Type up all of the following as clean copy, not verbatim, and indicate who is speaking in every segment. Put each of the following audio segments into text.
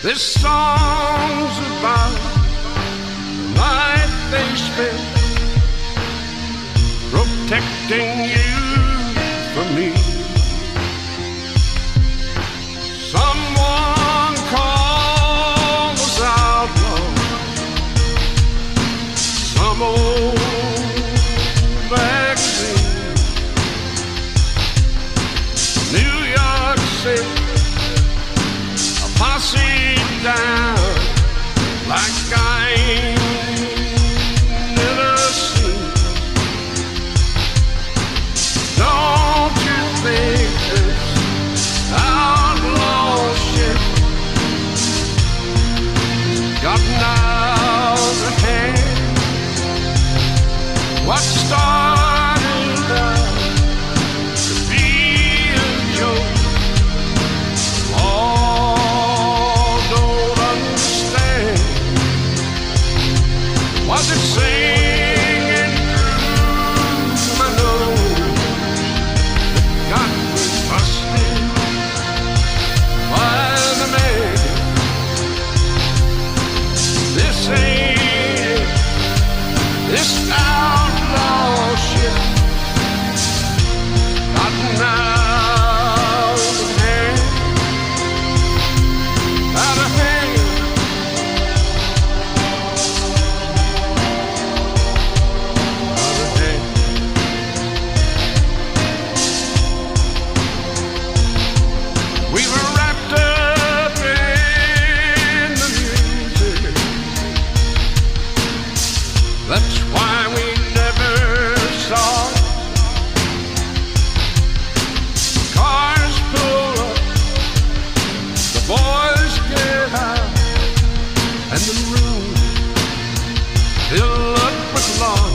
Speaker 1: This song's about the night they spent protecting you from me. Someone called us outlaws. Some old magazine. New York City, a posse down like I ain't never seen. Don't you think this outlaw shit gotten out of hand? What started out to be a joke, all don't understand. Was it singing through my nose that got me busted by the man? This ain't it. This outlaw shit gotten out of hand, out of hand. We were wrapped up in the music. That's why we never saw it. Cars pull up, the boys get out, and the room fill up with law.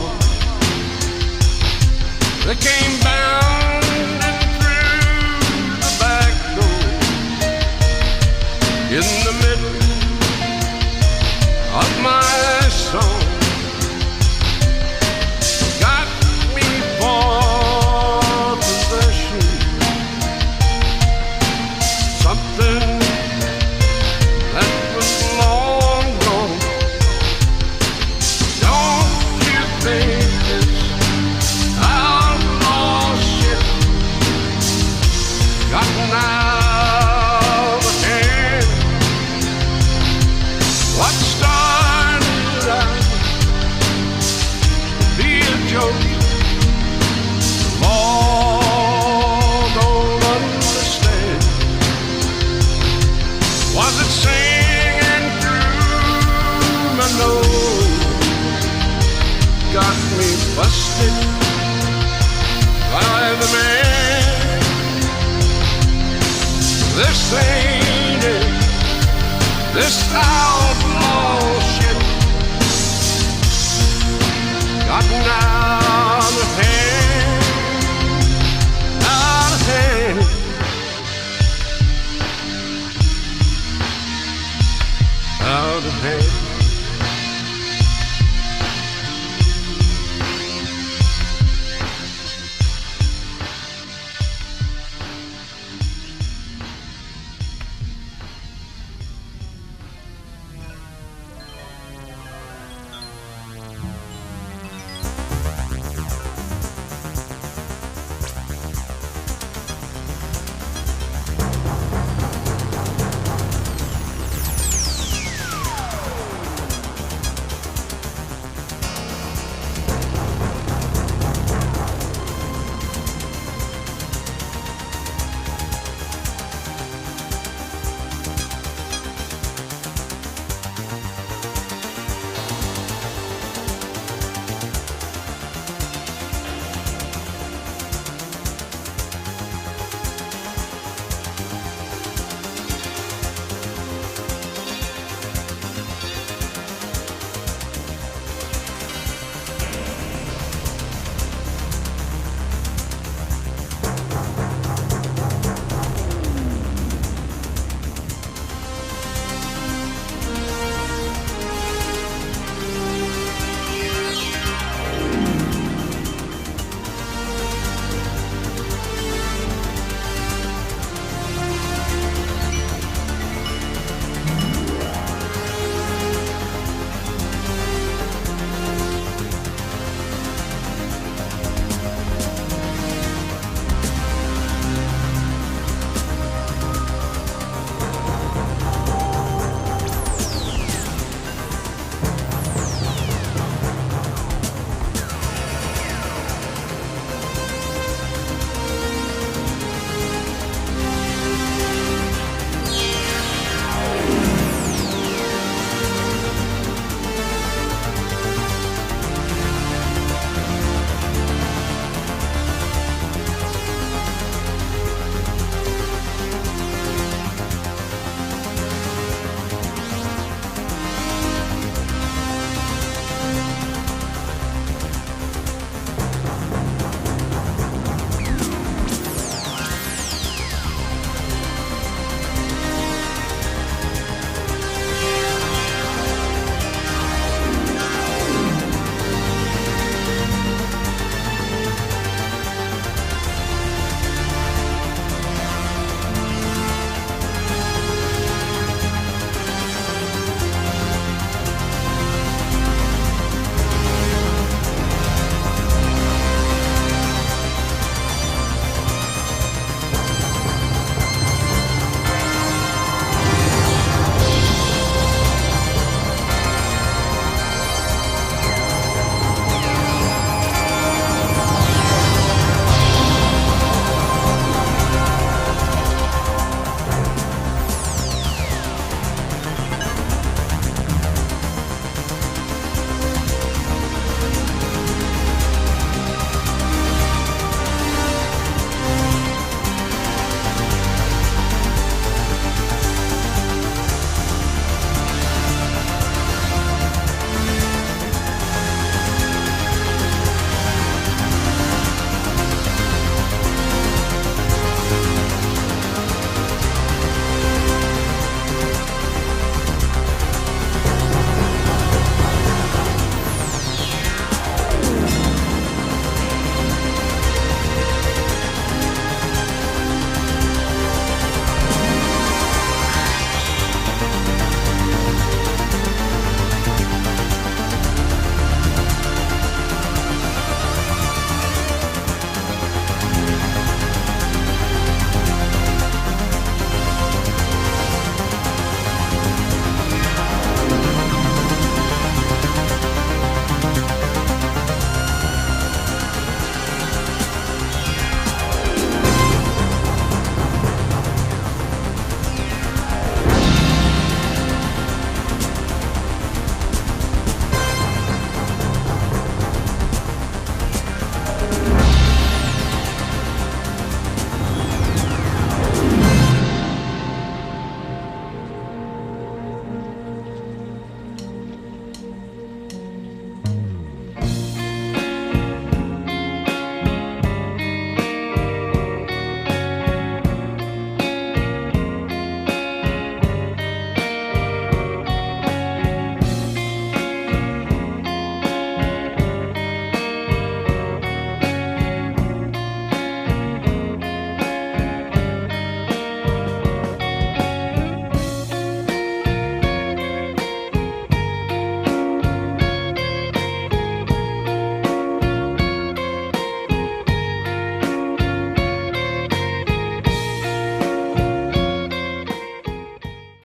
Speaker 1: They came bounding through the back door in the middle of my song. Got me for possession, something that was long gone. Don't you think this outlaw shit gotten out of hand? What started out to be a joke, the law don't understand. Was it singing through my nose, got me busted by the man? This ain't it. This outlaw shit gotten out